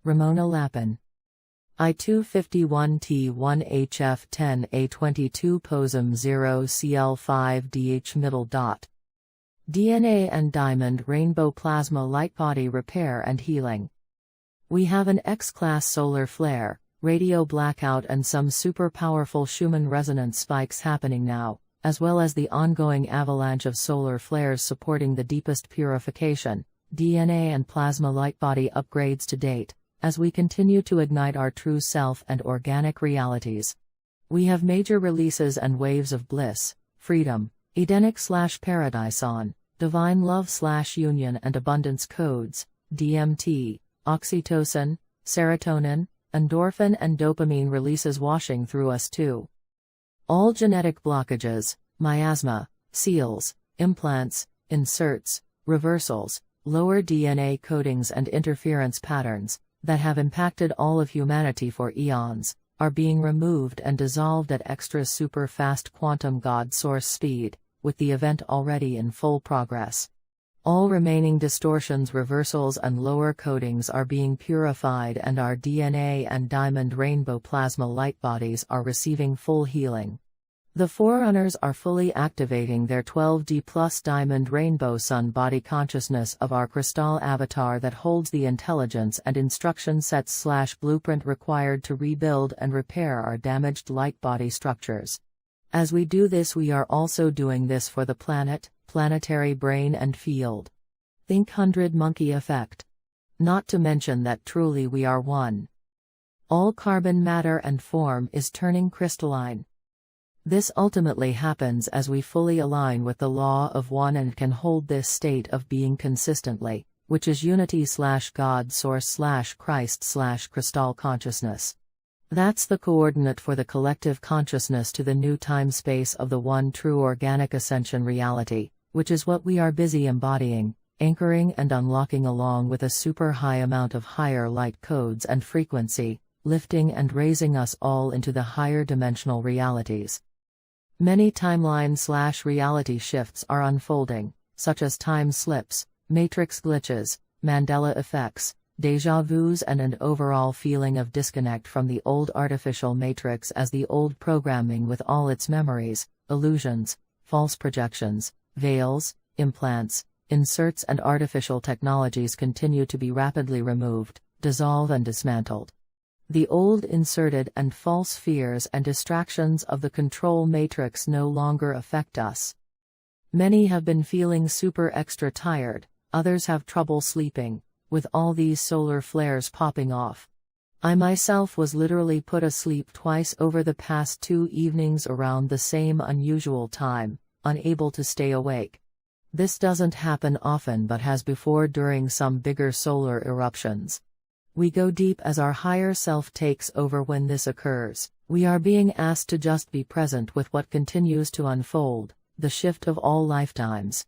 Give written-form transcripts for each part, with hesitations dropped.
Ramona Lapin. I251T1HF10A22 POSM 0CL5DH middle dot. DNA and diamond rainbow plasma lightbody repair and healing. We have an X-class solar flare, radio blackout and some super powerful Schumann resonance spikes happening now, as well as the ongoing avalanche of solar flares supporting the deepest purification, DNA and plasma lightbody upgrades to date, as we continue to ignite our true self and organic realities. We have major releases and waves of bliss, freedom, Edenic/paradise on, divine love/union and abundance codes, DMT, oxytocin, serotonin, endorphin and dopamine releases washing through us too. All genetic blockages, miasma, seals, implants, inserts, reversals, lower DNA codings and interference patterns, that have impacted all of humanity for eons, are being removed and dissolved at extra super fast quantum God source speed, with the event already in full progress. All remaining distortions, reversals and lower codings are being purified and our DNA and diamond rainbow plasma light bodies are receiving full healing. The Forerunners are fully activating their 12D plus diamond rainbow sun body consciousness of our crystal avatar that holds the intelligence and instruction sets/blueprint required to rebuild and repair our damaged light body structures. As we do this, we are also doing this for the planet, planetary brain and field. Think 100 monkey effect. Not to mention that truly we are one. All carbon matter and form is turning crystalline. This ultimately happens as we fully align with the law of one and can hold this state of being consistently, which is unity/God source/Christ/crystal consciousness. That's the coordinate for the collective consciousness to the new time-space of the one true organic ascension reality, which is what we are busy embodying, anchoring and unlocking along with a super high amount of higher light codes and frequency, lifting and raising us all into the higher dimensional realities. Many timeline/reality shifts are unfolding, such as time slips, matrix glitches, Mandela effects, déjà vus and an overall feeling of disconnect from the old artificial matrix as the old programming with all its memories, illusions, false projections, veils, implants, inserts and artificial technologies continue to be rapidly removed, dissolved and dismantled. The old inserted and false fears and distractions of the control matrix no longer affect us. Many have been feeling super extra tired, others have trouble sleeping, with all these solar flares popping off. I myself was literally put asleep twice over the past 2 evenings around the same unusual time, unable to stay awake. This doesn't happen often but has before during some bigger solar eruptions. We go deep as our higher self takes over when this occurs. We are being asked to just be present with what continues to unfold, the shift of all lifetimes.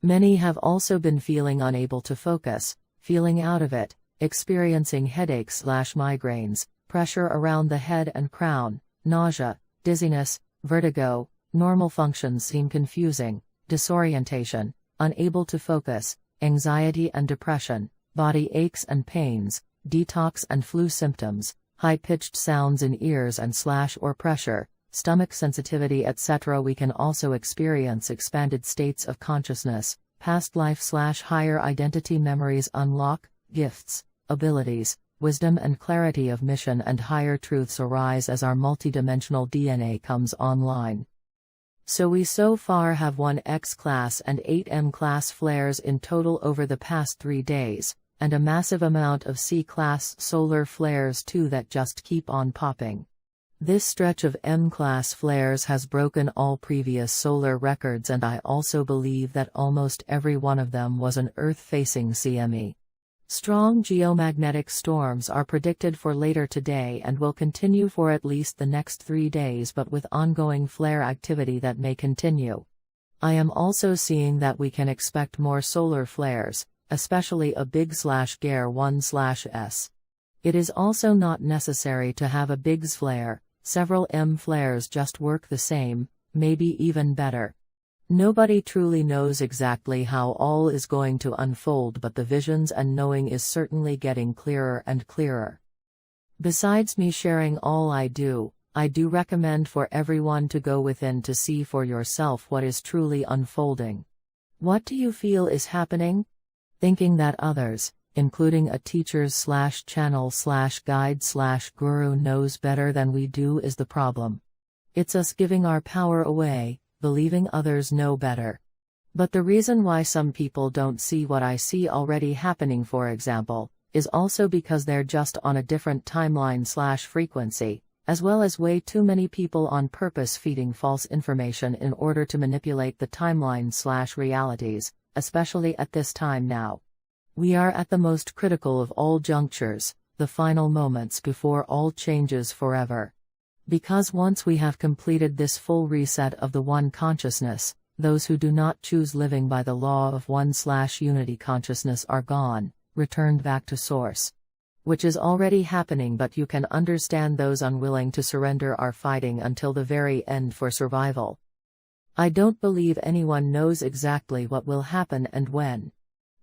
Many have also been feeling unable to focus, feeling out of it, experiencing headaches/migraines, pressure around the head and crown, nausea, dizziness, vertigo, normal functions seem confusing, disorientation, unable to focus, anxiety and depression, body aches and pains, detox and flu symptoms, high-pitched sounds in ears and or pressure, stomach sensitivity etc. We can also experience expanded states of consciousness, past life/higher identity memories unlock, gifts, abilities, wisdom and clarity of mission and higher truths arise as our multidimensional DNA comes online. So we so far have 1 X-class and 8 M-class flares in total over the past 3 days, and a massive amount of C-class solar flares too that just keep on popping. This stretch of M-class flares has broken all previous solar records and I also believe that almost every one of them was an Earth-facing CME. Strong geomagnetic storms are predicted for later today and will continue for at least the next 3 days but with ongoing flare activity that may continue. I am also seeing that we can expect more solar flares, especially a big/Gare 1/S. It is also not necessary to have a Big's flare, several M flares just work the same, maybe even better. Nobody truly knows exactly how all is going to unfold, but the visions and knowing is certainly getting clearer and clearer. Besides me sharing all I do recommend for everyone to go within to see for yourself what is truly unfolding. What do you feel is happening? Thinking that others, including a teacher's/channel/guide/guru knows better than we do is the problem. It's us giving our power away, believing others know better. But the reason why some people don't see what I see already happening, for example, is also because they're just on a different timeline/frequency, as well as way too many people on purpose feeding false information in order to manipulate the timeline/realities, especially at this time now. We are at the most critical of all junctures, the final moments before all changes forever. Because once we have completed this full reset of the one consciousness, those who do not choose living by the law of one/unity consciousness are gone, returned back to source. Which is already happening, but you can understand those unwilling to surrender are fighting until the very end for survival. I don't believe anyone knows exactly what will happen and when.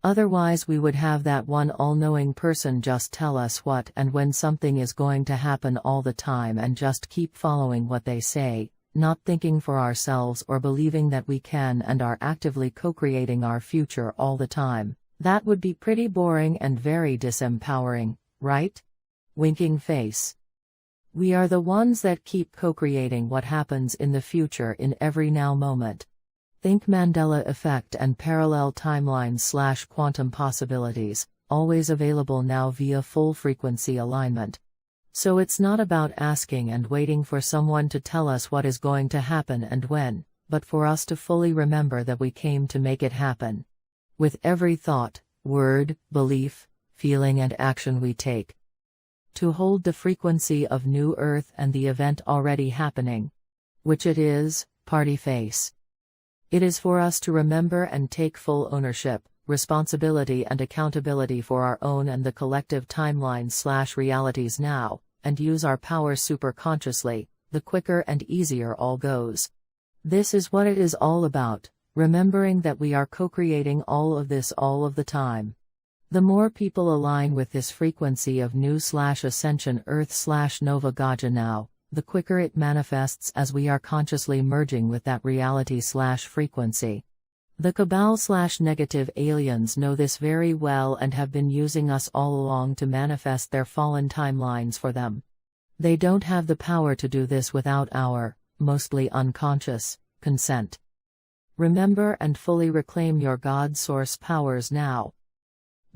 Otherwise we would have that one all-knowing person just tell us what and when something is going to happen all the time and just keep following what they say, not thinking for ourselves or believing that we can and are actively co-creating our future all the time. That would be pretty boring and very disempowering, right? Winking face. We are the ones that keep co-creating what happens in the future in every now moment. Think Mandela effect and parallel timelines/quantum possibilities, always available now via full frequency alignment. So it's not about asking and waiting for someone to tell us what is going to happen and when, but for us to fully remember that we came to make it happen. With every thought, word, belief, feeling and action we take. To hold the frequency of New Earth and the event already happening. Which it is, party face. It is for us to remember and take full ownership, responsibility and accountability for our own and the collective timelines/realities now, and use our power super consciously, the quicker and easier all goes. This is what it is all about, remembering that we are co-creating all of this all of the time. The more people align with this frequency of new/ascension Earth/Nova Gaia now, the quicker it manifests as we are consciously merging with that reality/frequency. The cabal/negative aliens know this very well and have been using us all along to manifest their fallen timelines for them. They don't have the power to do this without our, mostly unconscious, consent. Remember and fully reclaim your God source powers now.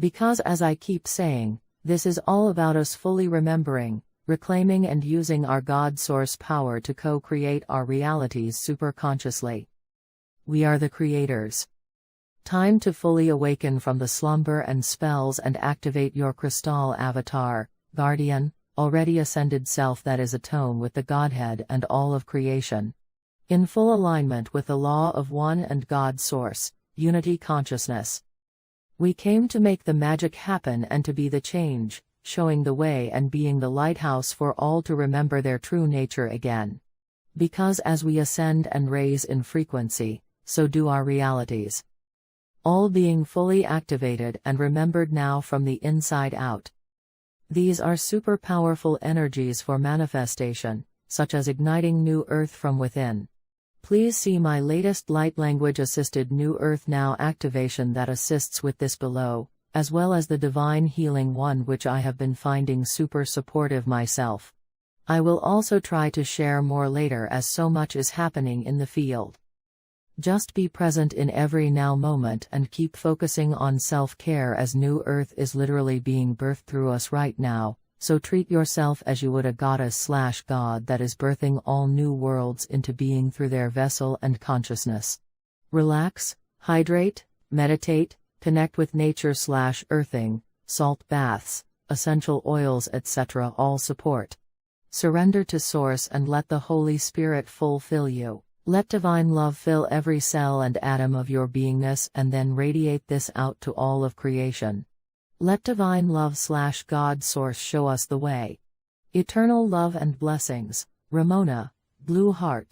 Because as I keep saying, this is all about us fully remembering, reclaiming and using our God source power to co-create our realities superconsciously. We are the creators. Time to fully awaken from the slumber and spells and activate your crystal avatar, guardian, already ascended self that is atone with the Godhead and all of creation. In full alignment with the law of one and God source, unity consciousness. We came to make the magic happen and to be the change, showing the way and being the lighthouse for all to remember their true nature again. Because as we ascend and raise in frequency, so do our realities. All being fully activated and remembered now from the inside out. These are super powerful energies for manifestation, such as igniting New Earth from within. Please see my latest light language assisted New Earth Now activation that assists with this below, as well as the Divine Healing one which I have been finding super supportive myself. I will also try to share more later as so much is happening in the field. Just be present in every now moment and keep focusing on self-care as New Earth is literally being birthed through us right now, so treat yourself as you would a goddess/god that is birthing all new worlds into being through their vessel and consciousness. Relax, hydrate, meditate, connect with nature/earthing, salt baths, essential oils etc. all support. Surrender to Source and let the Holy Spirit fulfill you. Let divine love fill every cell and atom of your beingness and then radiate this out to all of creation. Let divine love/God source show us the way. Eternal love and blessings, Ramona, Blue Heart.